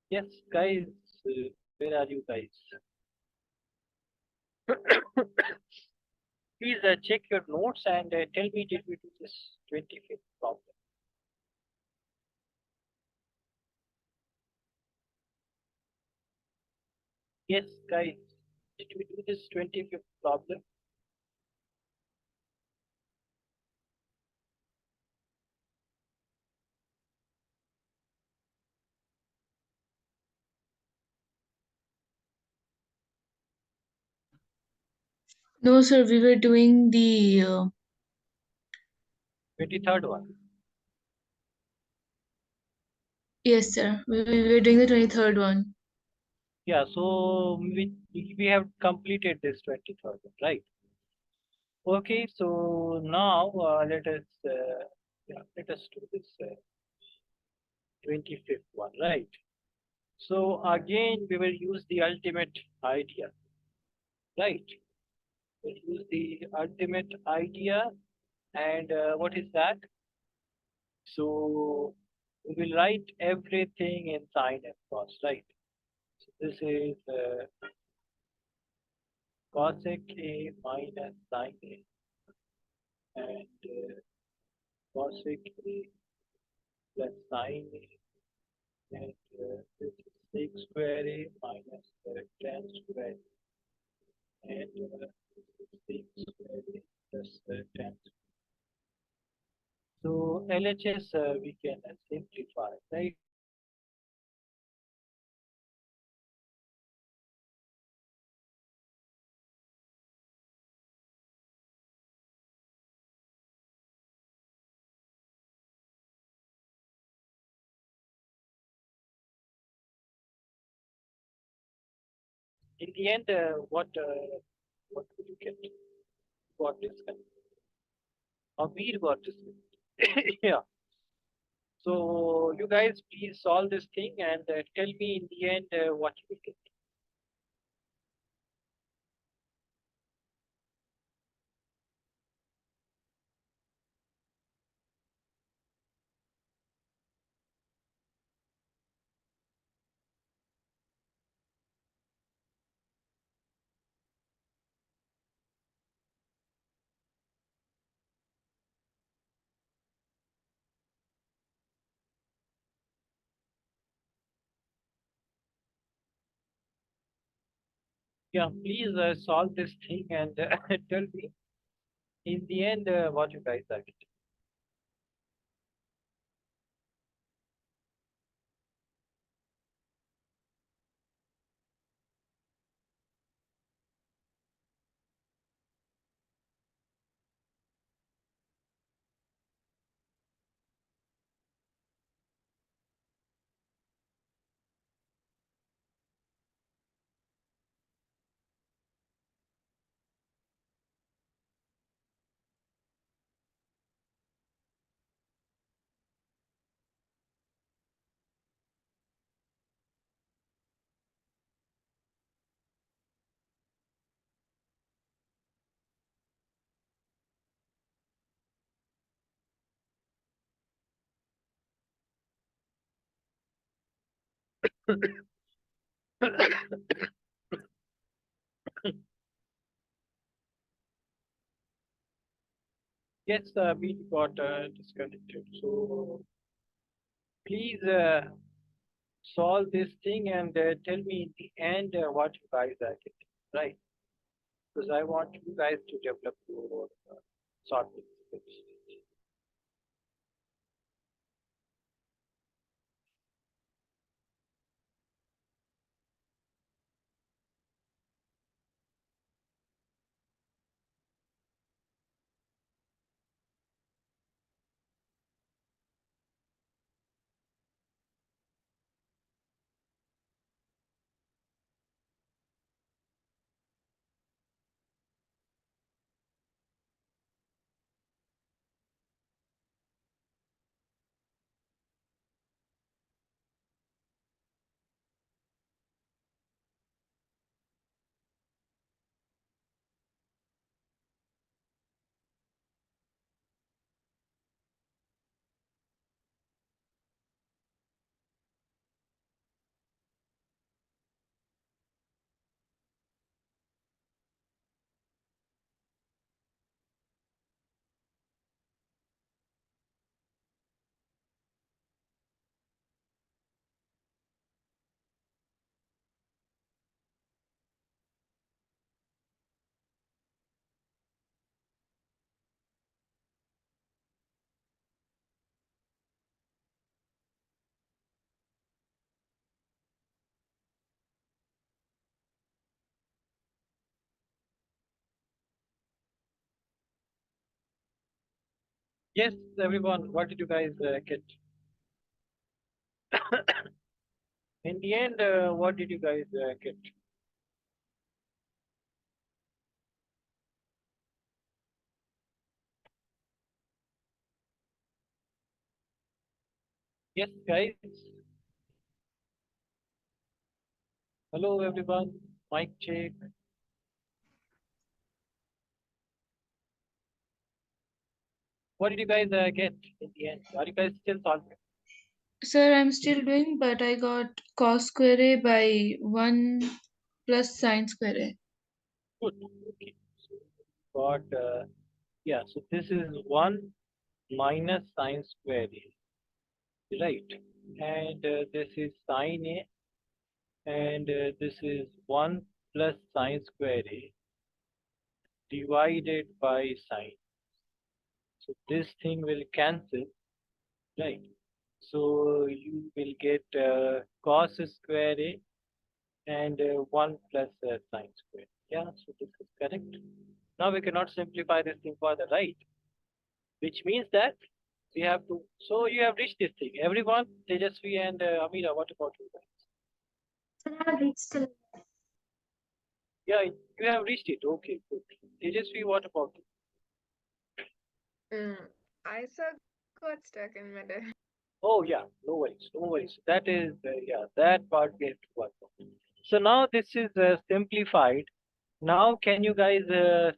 Yes, guys, where are you guys? Please check your notes and tell me, did we do this 25th problem? Yes, guys, did we do this 25th problem? No, sir, we were doing the 23rd one. yes, sir. We were doing the 23rd one. Yeah, so we have completed this 23rd one, right? Okay, so now let us do this 25th one, right? So again, we will use the ultimate idea, right? We'll use the ultimate idea, and what is that? So we will write everything in sine and cos, right? So this is cosec A minus sine A, and cosec A plus sine A, and this is sec square A minus tan square A, and this is sec square A plus tan square. So LHS we can simplify, right? In the end, what will you get? Got this kind. Abir got this. Yeah. So you guys please solve this thing and tell me in the end what you will get. Yeah, please solve this thing and tell me in the end what you guys are getting. Yes, we got disconnected. So please solve this thing and tell me in the end what you guys are getting, right? Because I want you guys to develop your sorting skills. Yes, everyone. What did you guys get? In the end, what did you guys get? Yes, guys. Hello, everyone. Mic check. What did you guys get in the end? Are you guys still solving? Sir, I'm still doing, but I got cos square A by 1 plus sine square A. Good. Okay. Got yeah. So this is 1 minus sine square a, right? And this is sine a, and this is 1 plus sine square a divided by sine. So this thing will cancel, right? So you will get cos square a and 1 plus sine square. Yeah, so this is correct. Now we cannot simplify this thing further, right? Which means that we have to. So you have reached this thing. Everyone, Tejasvi and Amira, what about you guys? Yeah, you have reached it. Okay, good. Tejasvi, what about you? Mm, I saw got stuck in middle. Oh yeah, no worries, no worries. That is yeah, that part we have to work on. So now this is simplified. Now can you guys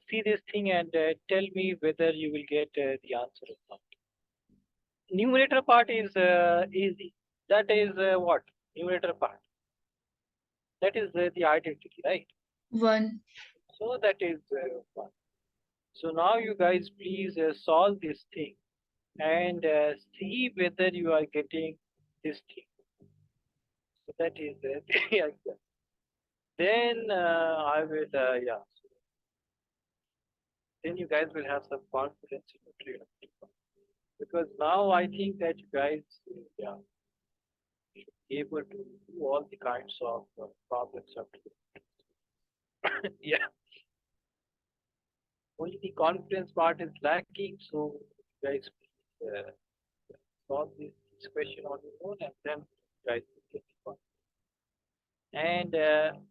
see this thing and tell me whether you will get the answer or not? Numerator part is easy. That is what? Numerator part. That is the identity, right? 1. So that is one. So now you guys please solve this thing and see whether you are getting this thing. So that is yeah. Then I will yeah. Then you guys will have some confidence in your trade because now I think that you guys yeah should be able to do all the kinds of problems up to yeah. Only the confidence part is lacking, so you guys please solve this question on your own and then you guys will get the confidence. And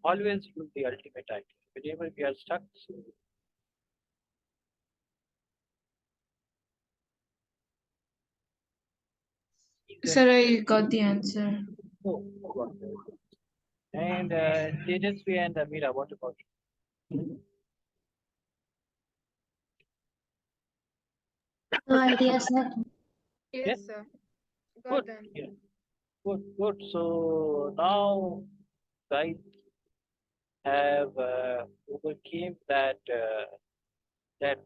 always use the ultimate idea. Whenever we are stuck, so then Sir, I got the answer. oh, God. And Tejasvi and Amira, what about you? No idea, sir. Yeah, Yes, sir. good. Got them. Yeah, good, good. So now guys have overcame that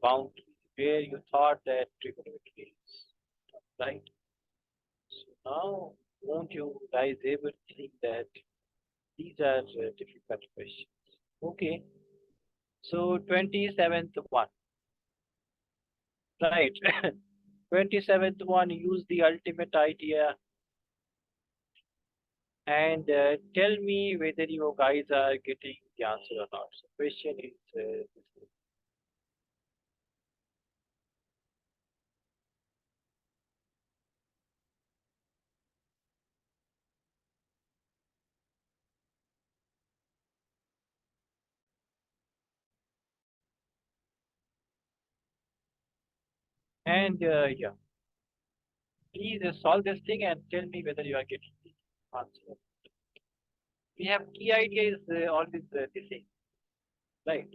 boundary where you thought that trigonometry is right. So now won't you guys ever think that these are difficult questions? Okay. So 27th one, right? 27th one, use the ultimate idea and tell me whether you guys are getting the answer or not. So question is and yeah, please solve this thing and tell me whether you are getting the answer. We have key idea is always the same, right?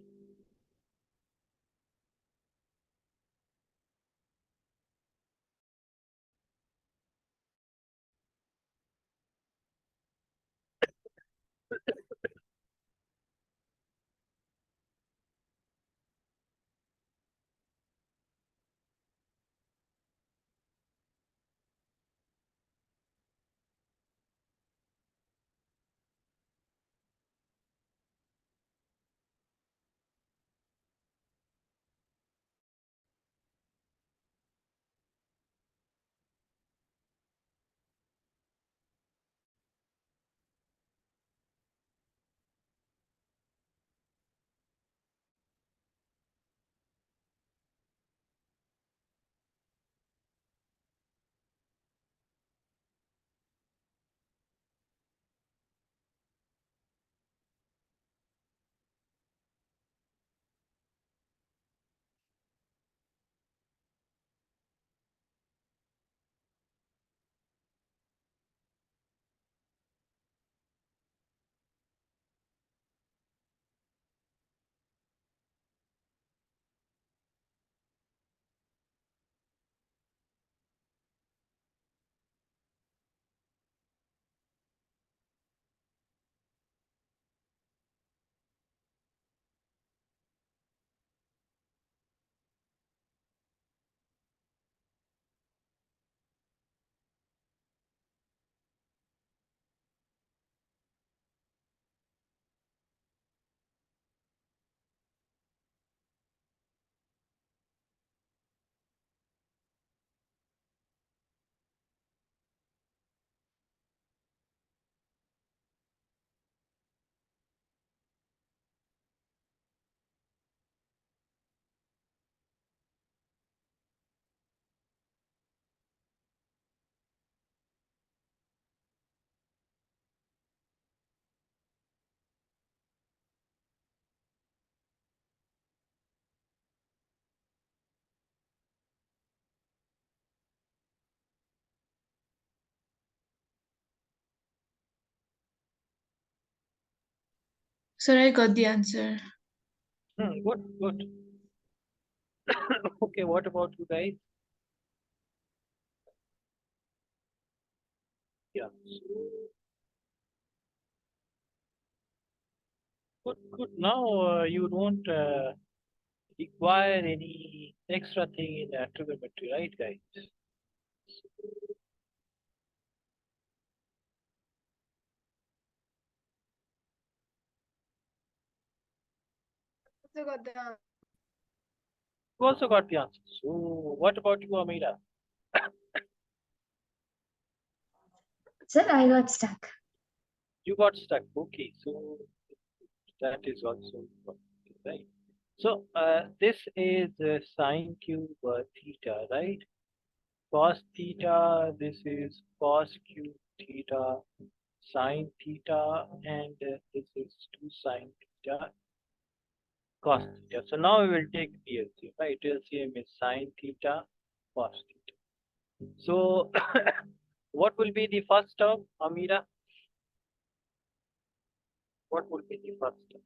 Sir, I got the answer. Good, good. Okay, what about you guys? Yeah. So, good, good. Now you don't require any extra thing in trigonometry, right, guys? Also got the You also got the answer. So, what about you, Amira? Sir, I got stuck. You got stuck. Okay, so that is also okay, right. So, this is sine cube theta, right? Cos theta, this is cos cube theta, sine theta, and this is 2 sine theta, cos theta. So now we will take the LCM, right? LCM is sine theta, cos theta. So what will be the first term, Amira? What will be the first term?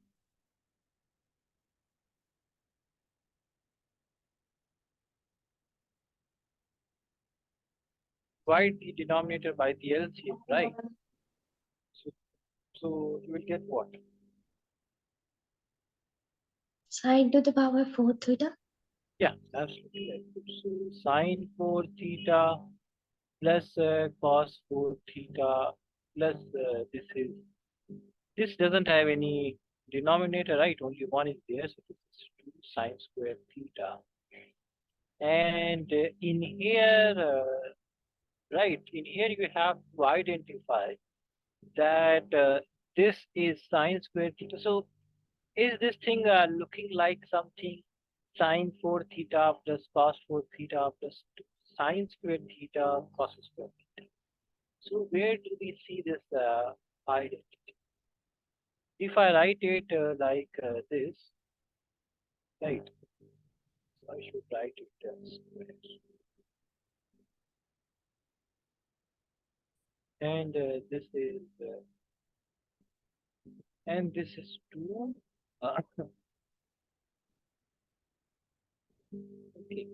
Divide the denominator by the LCM, right? So, so you will get what? Sine to the power 4 theta. Yeah, absolutely right. So sine 4 theta plus cos 4 theta plus this doesn't have any denominator, right? Only one is there, so this is 2 sine square theta. And in here, right, in here you have to identify that this is sine square theta. So is this thing looking like something sine 4 theta plus cos 4 theta plus sine square theta cos square theta? So where do we see this identity? If I write it like this, right? So I should write it as square. And this is 2. Okay.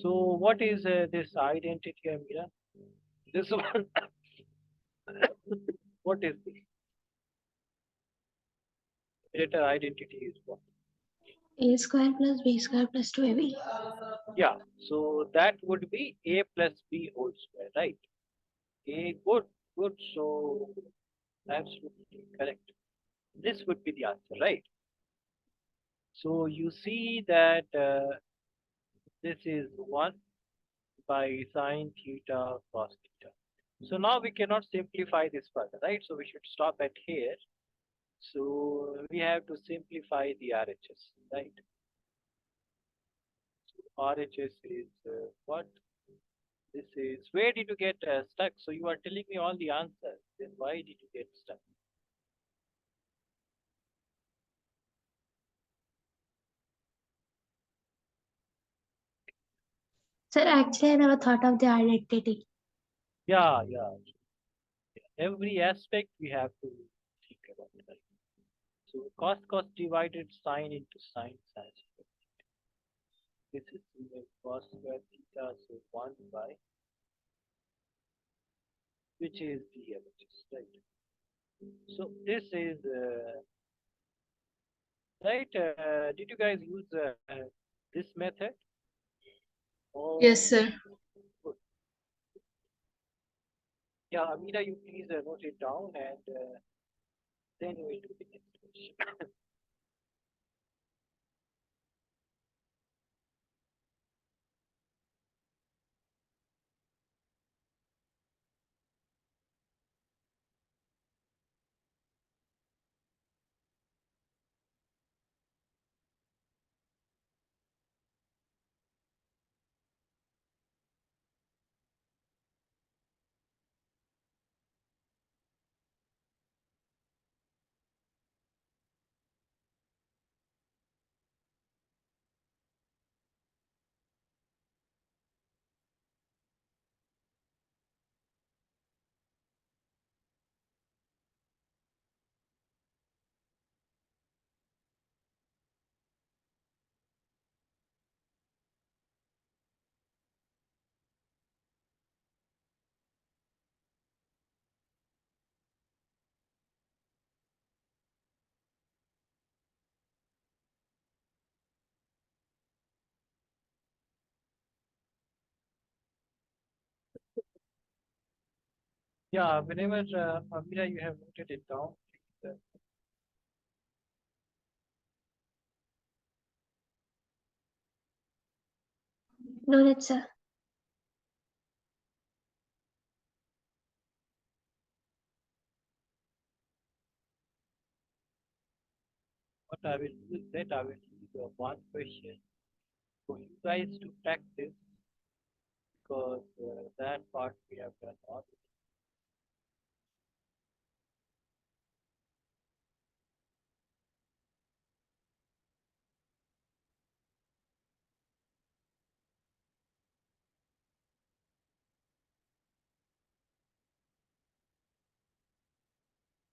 So what is this identity, Amira? This one, what is this? Data identity is what? A square plus B square plus 2AB. Yeah, so that would be A plus B whole square, right? A, good, good. So absolutely correct. This would be the answer, right? So you see that this is 1 by sine theta cos theta. So now we cannot simplify this further, right? So we should stop at here. So we have to simplify the RHS, right? RHS is what? This is, where did you get stuck? So you are telling me all the answers. Then why did you get stuck? Sir, actually, I never thought of the identity. Yeah, yeah. Every aspect we have to think about, right? So cos divided sine into sine sin square. This is cos square theta, so 1 by, which is the LHS, right? So this is, right, did you guys use this method? Yes, Or, sir. good. Yeah, Amira, you please note it down and then we will do the next question. Yeah, whenever Amira, you have noted it down, please. Noted, sir. What I will do is that I will use one question for you guys to practice because that part we have done already.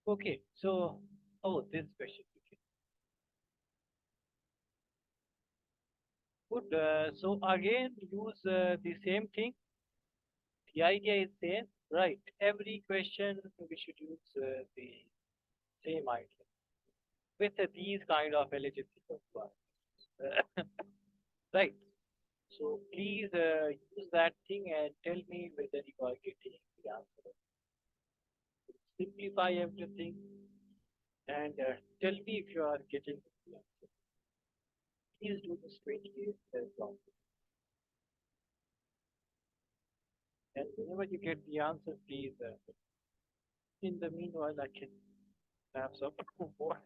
Okay, so this question. Good. So again, use the same thing. The idea is same, right? Every question we should use the same idea with these kind of eligibility requirements. Right. So please use that thing and tell me whether you are getting the answer. Simplify everything and tell me if you are getting the answer. Please do this 28 as well. And whenever you get the answer, please, in the meanwhile, I can have some more.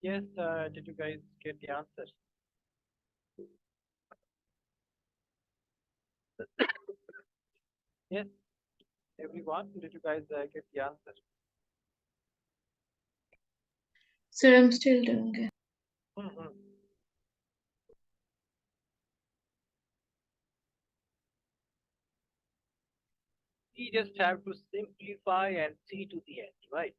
Yes, did you guys get the answer? Yes, everyone, did you guys get the answer? Sir, I'm still doing it. Mhm. We just have to simplify and see to the end, right?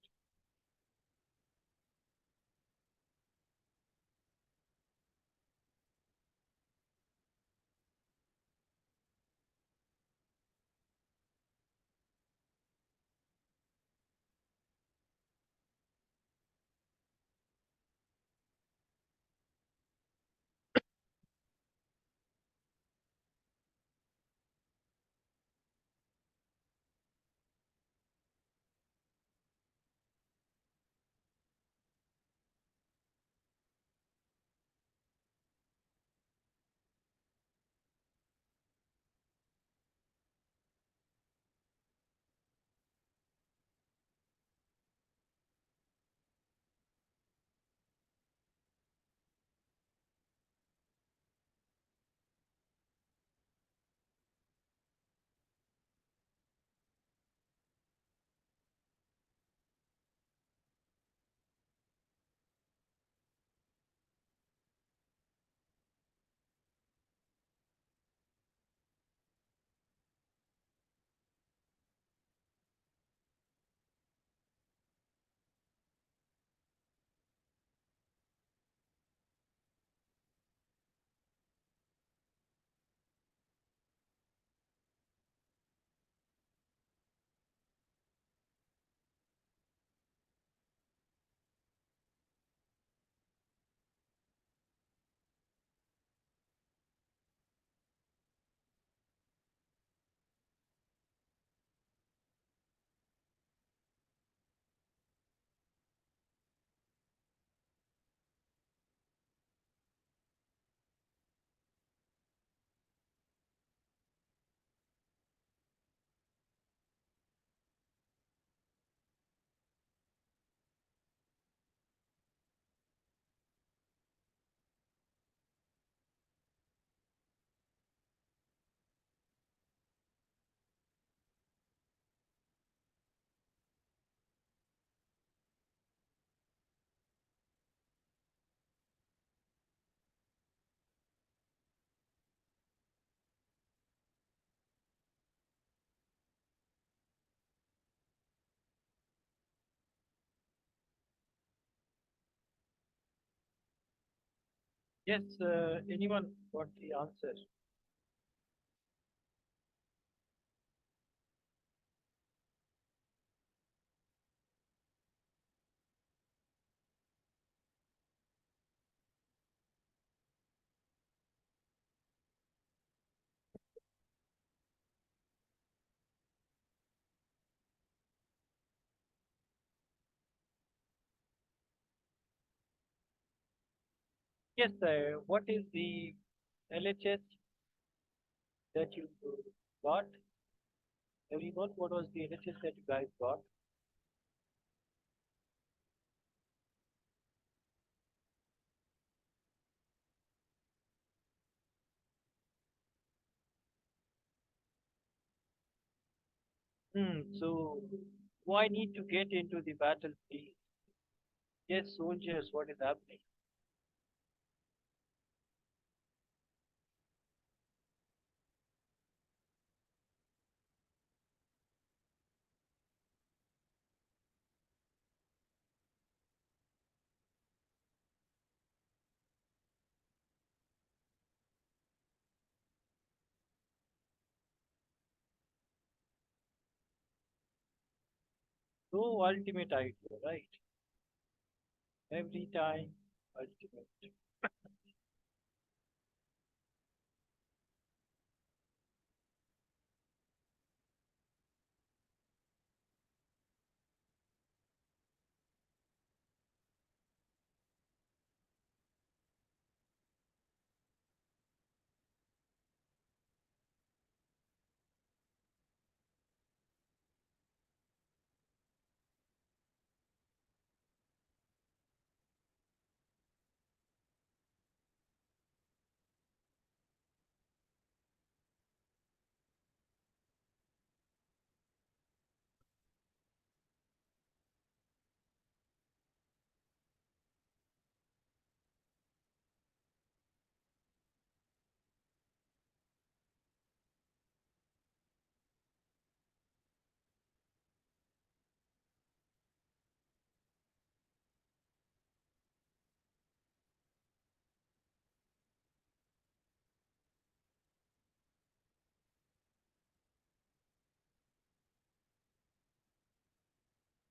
Yes, anyone got the answer? Yes, what is the LHS that you got? Everyone, what was the LHS that you guys got? So why need to get into the battle, please? Yes, soldiers, what is happening? No ultimate idea, right? Every time, ultimate.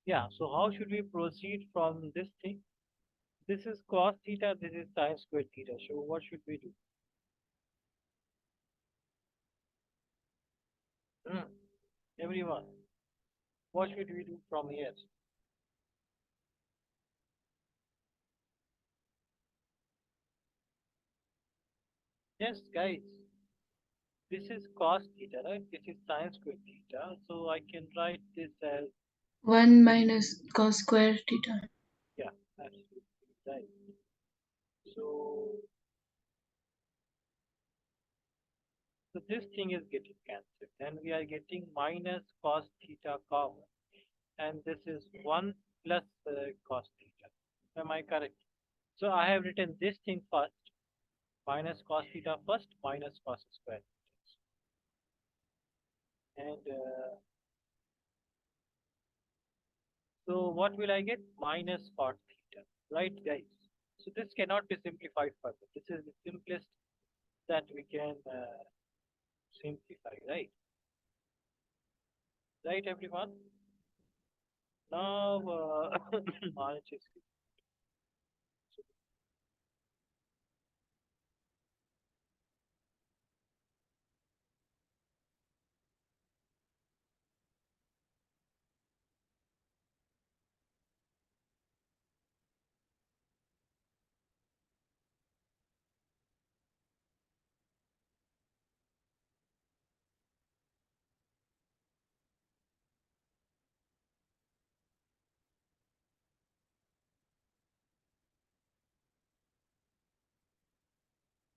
Yeah, so how should we proceed from this thing? This is cos theta, this is sine squared theta. So what should we do? Hmm. Everyone, what should we do from here? Yes, guys, this is cos theta, right? This is sine squared theta. So I can write this as, 1 minus cos square theta. yeah, absolutely right. So, so this thing is getting cancelled. Then we are getting minus cos theta common. And this is 1 plus cos theta. Am I correct? So I have written this thing first, minus cos theta first, minus cos square. And so what will I get? Minus cot theta, right, guys? So this cannot be simplified further. This is the simplest that we can simplify, right? Right, everyone? Now, Manoj is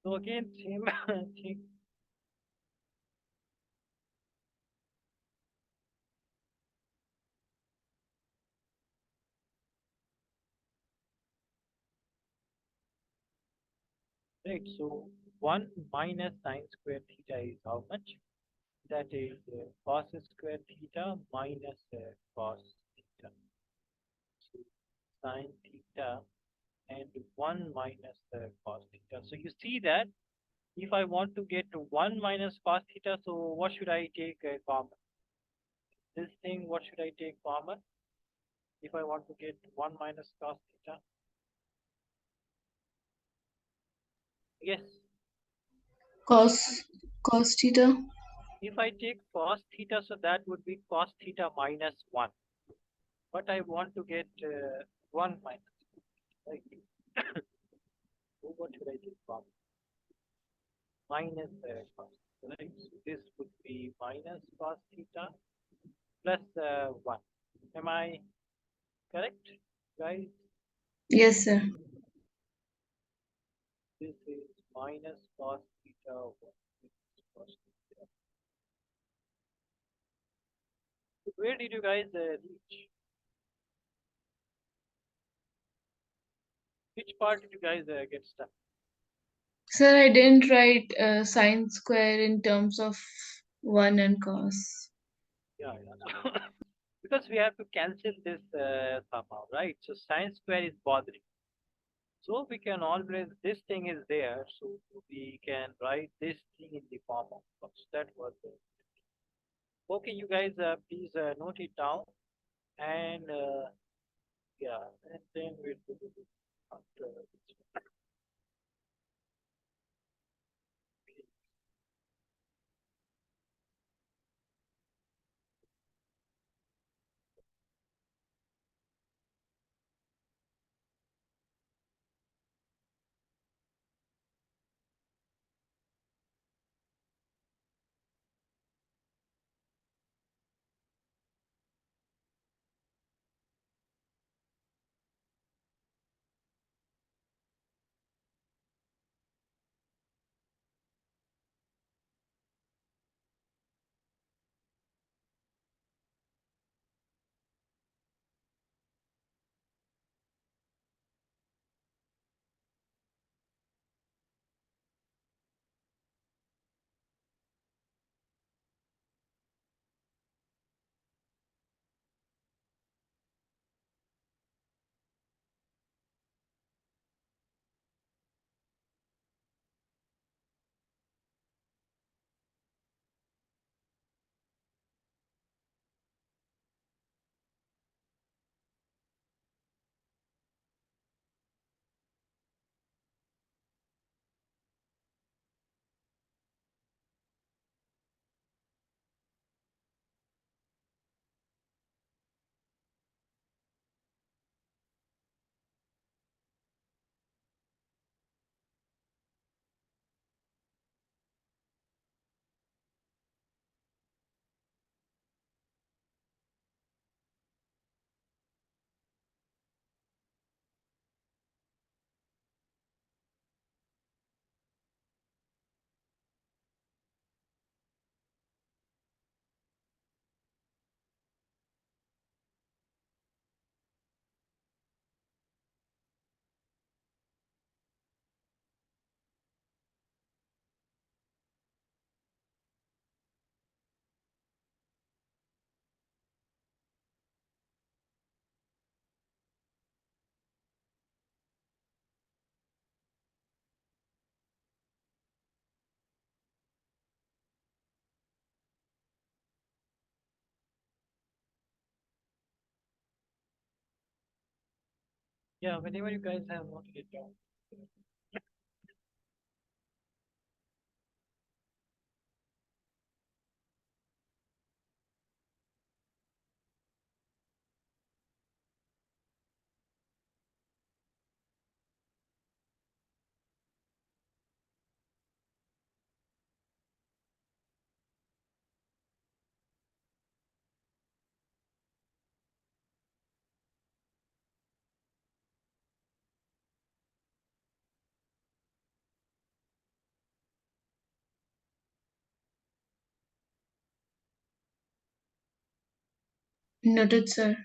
so again, same thing. Right, so 1 minus sine square theta is how much? That is cos square theta minus cos theta. So sine theta and 1 minus the cos theta. So you see that if I want to get to 1 minus cos theta, so what should I take common? This thing, what should I take common? If I want to get 1 minus cos theta? Yes. Cos cos theta. If I take cos theta, so that would be cos theta minus 1. But I want to get 1 minus. Right? So what should I take common? Minus cos theta, right? So this would be minus cos theta plus 1. Am I correct, guys? Yes, sir. This is minus cos theta 1. Cos theta. So where did you guys reach? Which part did you guys get stuck? Sir, I didn't write sine square in terms of 1 and cos. Yeah, yeah. Because we have to cancel this somehow, right? So sine square is bothering. So we can always, this thing is there, so we can write this thing in the form of cos. That was it. Okay, you guys, please note it down, and yeah, and then we'll do it after this one. Yeah, whenever you guys have noted it down. Noted, sir.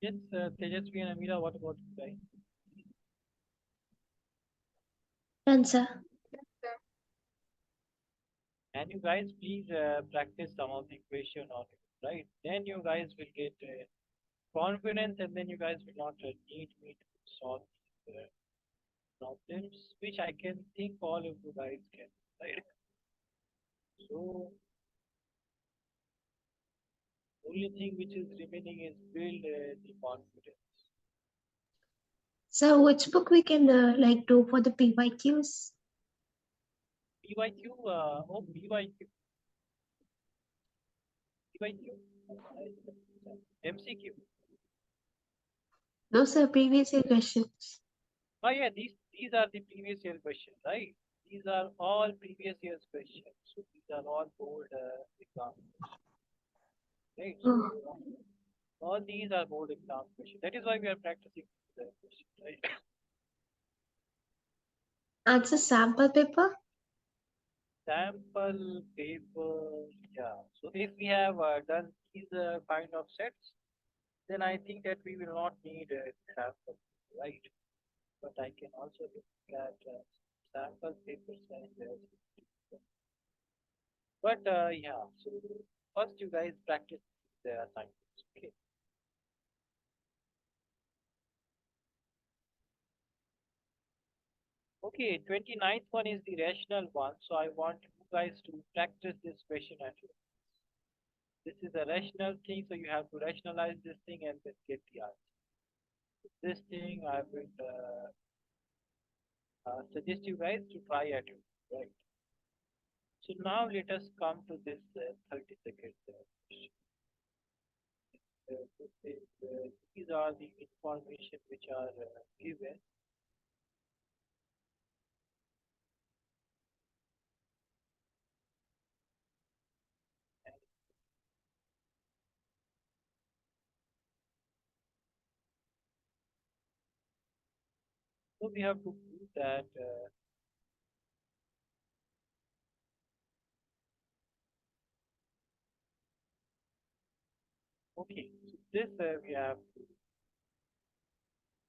Yes, Tejasvi and Amira, what about you guys? Done, sir. And you guys, please practice some of the equation on it, right? Then you guys will get confidence, and then you guys will not need me to solve the problems, which I can think all of you guys can, right? So only thing which is remaining is build the confidence. So which book we can like do for the PYQs? PYQ, PYQ, PYQ, MCQ. Those are previous year questions. Oh yeah, these are the previous year questions, right? These are all previous year's questions. So these are all board exam, right? So Oh, all these are board exam questions. That is why we are practicing the questions, right? answer sample paper. Sample paper, yeah. So if we have done these kind of sets, then I think that we will not need a sample, right? But I can also look at sample papers and but yeah. So first, you guys practice the assignments. Okay. Okay. 29th one is the rational one. So I want you guys to practice this question at home. This is a rational thing, so you have to rationalize this thing and then get the answer. This thing I will suggest you guys to try at home, right? So now let us come to this 30 second question. These are the information which are given. So we have to prove that okay. So this we have to,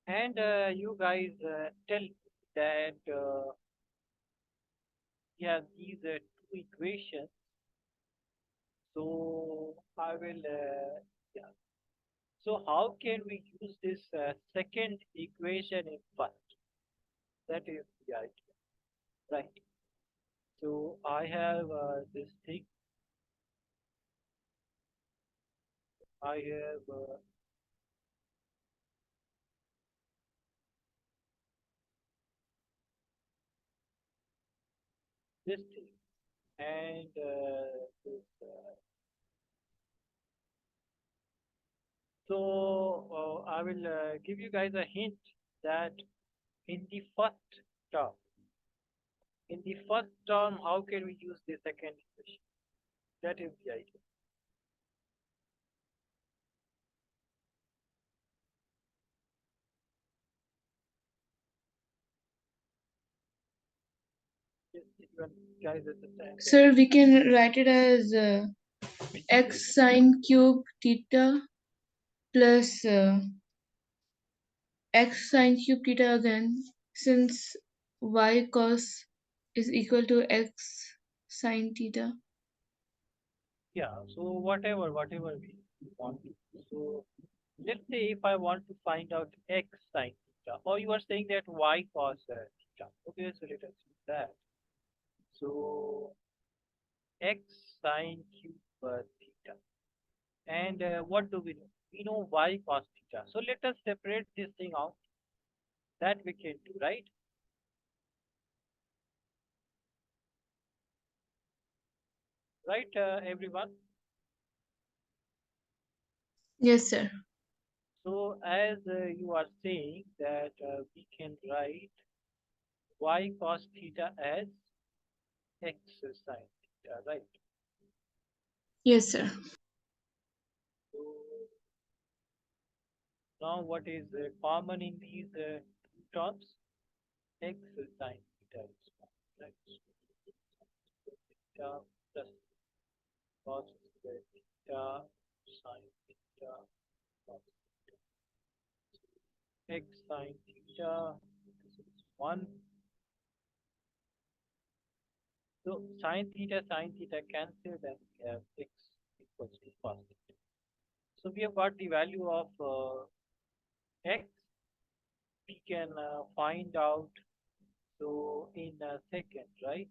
and you guys tell that we have these two equations. So I will yeah. So how can we use this second equation in first? That is the idea, right? So I have this thing. I have this thing and this. So I will give you guys a hint that in the term, in the first term, how can we use the second equation? That is the idea. Yes, you guys understand that? Sir, we can write it as x sine cube theta plus x sine cube theta again, since y cos is equal to x sine theta. Yeah. So whatever we want to. So let's say if I want to find out x sine theta, or you are saying that y cos theta. Okay, so let us use that. So x sine cube theta. And what do we know? We know y cos theta. So let us separate this thing out. That we can do, right? Right, everyone? Yes, sir. So as you are saying that we can write y cos theta as x sine theta, right? Yes, sir. So now what is common in these two terms? X sine theta is common, right? So theta plus cos square theta sine theta cos x sine theta. This is 1. So sine theta cancelled and we have x equals to cos theta. So we have got the value of x. We can find out so in a second, right?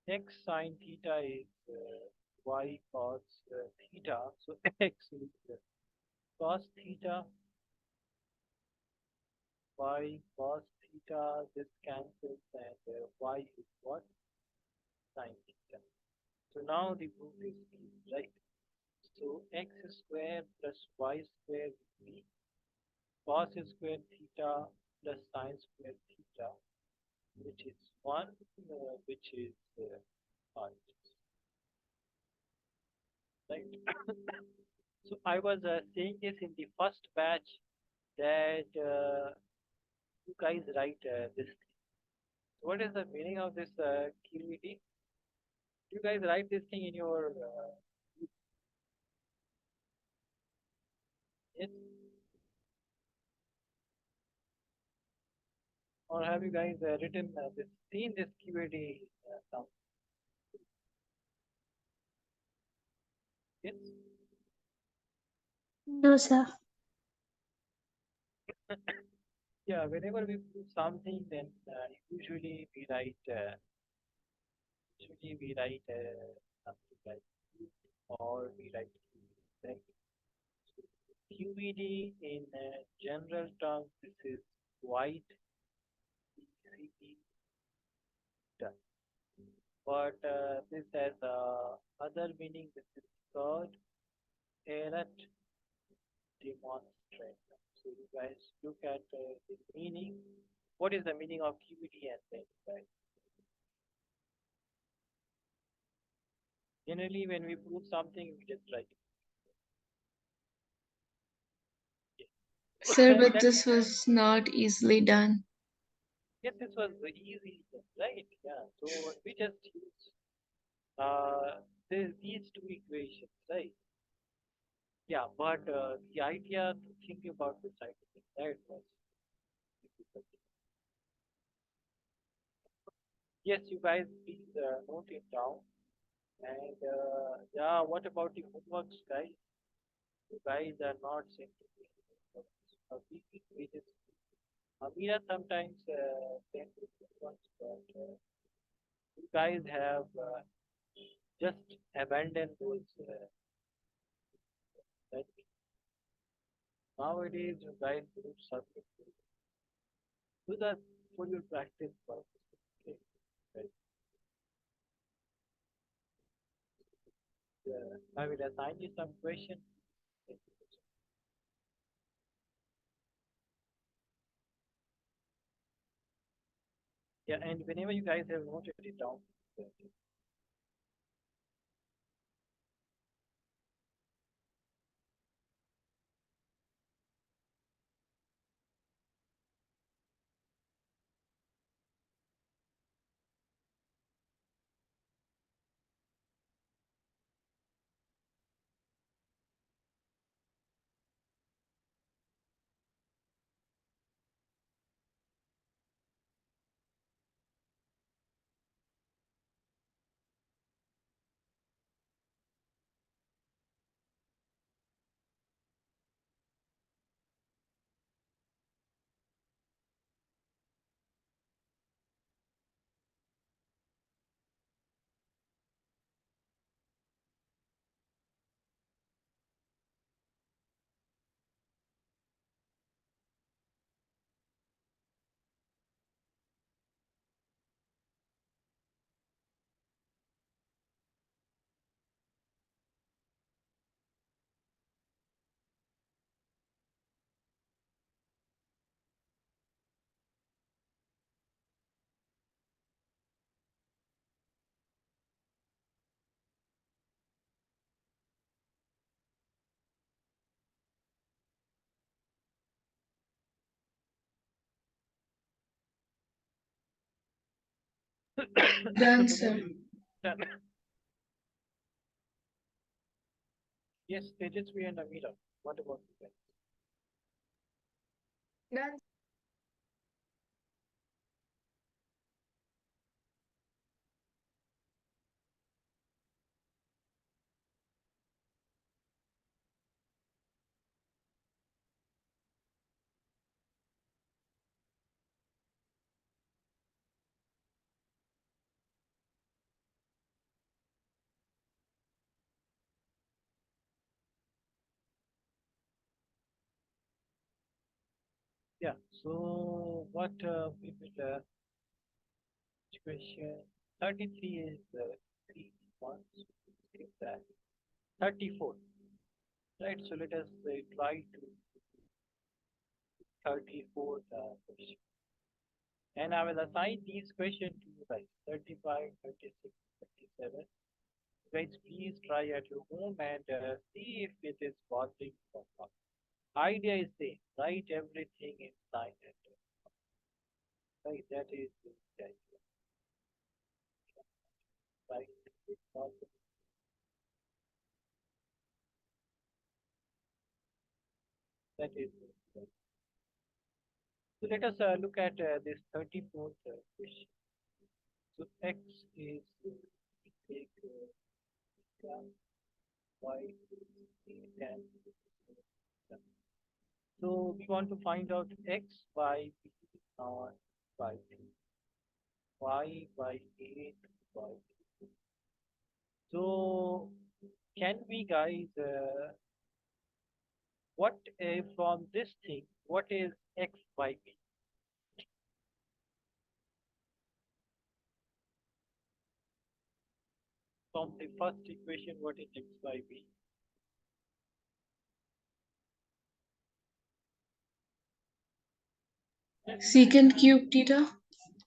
X sine theta is y cos theta. So x is cos theta, y cos theta. This cancels, and y is what? Sine theta. So now the proof is easy, right? So x square plus y square will be cos square theta plus sine square theta, which is 1, which is r, right? So I was saying this in the first batch that you guys write this thing. So what is the meaning of this QED? You guys write this thing in your yes? Or have you guys written this, seen this QED down? Yes? No, sir. Yeah, whenever we do something, then usually we write something like Q, or we write Q, right? QED in general terms, this is white ECE done. But this has other meaning. This is third error demonstrator. So you guys look at the meaning. What is the meaning of QED and then, right? Generally, when we prove something, we just write it. Sir, And but that this was not easily done. yes, this was the easy, right? Yeah. So we just use these two equations, right? Yeah, but the idea to think about this idea, that was difficult. Yes, you guys please note it down. And yeah, what about the homeworks, guys? You guys are not sending me homeworks. We just Amira sometimes send me homeworks, but you guys have just abandoned those. That nowadays, you guys do submit to the for your practice purpose. Okay, right? I will assign you some questions. Yeah, and whenever you guys have noted it down, Done, whenever sir. you yes, Tejasvi and Amira, what about you guys? Done. Yeah. So what we will question 33 is 3 months. Save that 34. Right. So let us try to 34th question. And I will assign these questions to you guys 35, 36, 37. Guys, please try at your home and see if it is working or not. Idea is same. Write everything in line and right. That is the idea. Right. That is it. So let us look at this 34th question. So x is take y and so we want to find out x by b or by 2, y by 8 by 2. So can we guys what from this thing what is x by b? From the first equation what is x by b? Secant cube theta.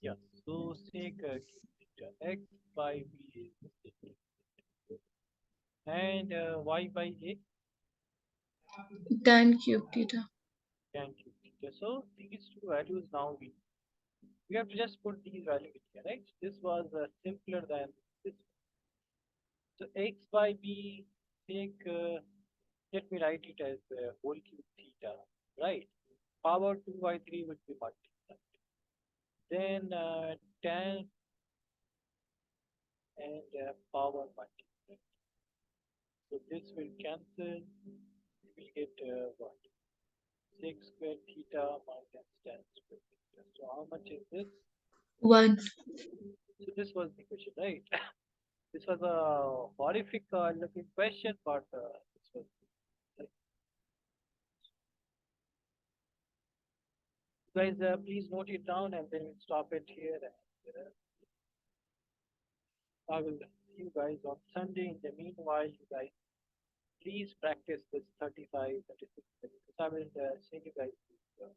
Yeah. So sec theta x by b is secant and y by a Tan cube theta. tan cube theta. So these two values now we have to just put these values here, right? This was simpler than this. So x by b sec let me write it as whole cube theta, right? Power 2 by 3 would be multiplied. Then tan and power multiplied. So this will cancel. We will get what? 6 square theta minus tan square theta. So how much is this? 1. So this was the question, right? This was a horrific looking question, but this was like, guys, please note it down and then we'll stop it here. And I will see you guys on Sunday. In the meanwhile, you guys please practice this 35, 36, 36. I will send you guys. Uh,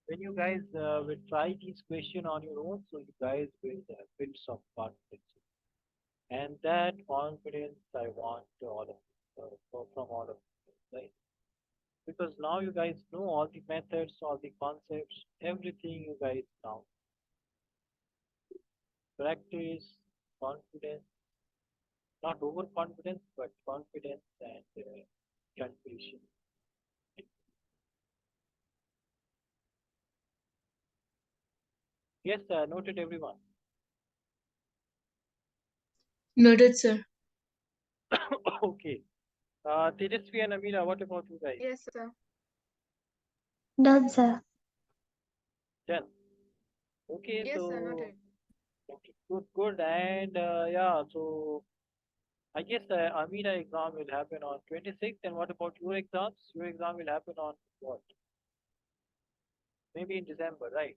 when you guys will try this question on your own, so you guys will build some confidence. And that confidence I want to all of from all of you, right? Because now you guys know all the methods, all the concepts, everything you guys know. Practice, confidence, not overconfidence, but confidence and confusion. Yes, noted everyone. Noted, sir. Okay. Tejasvi and Amira, what about you guys? Yes, sir. Done, sir. Done. Okay, Yes, sir. so Noted. okay, good, good. And yeah, so I guess Amira exam will happen on 26th. And what about your exams? Your exam will happen on what? Maybe in December, right?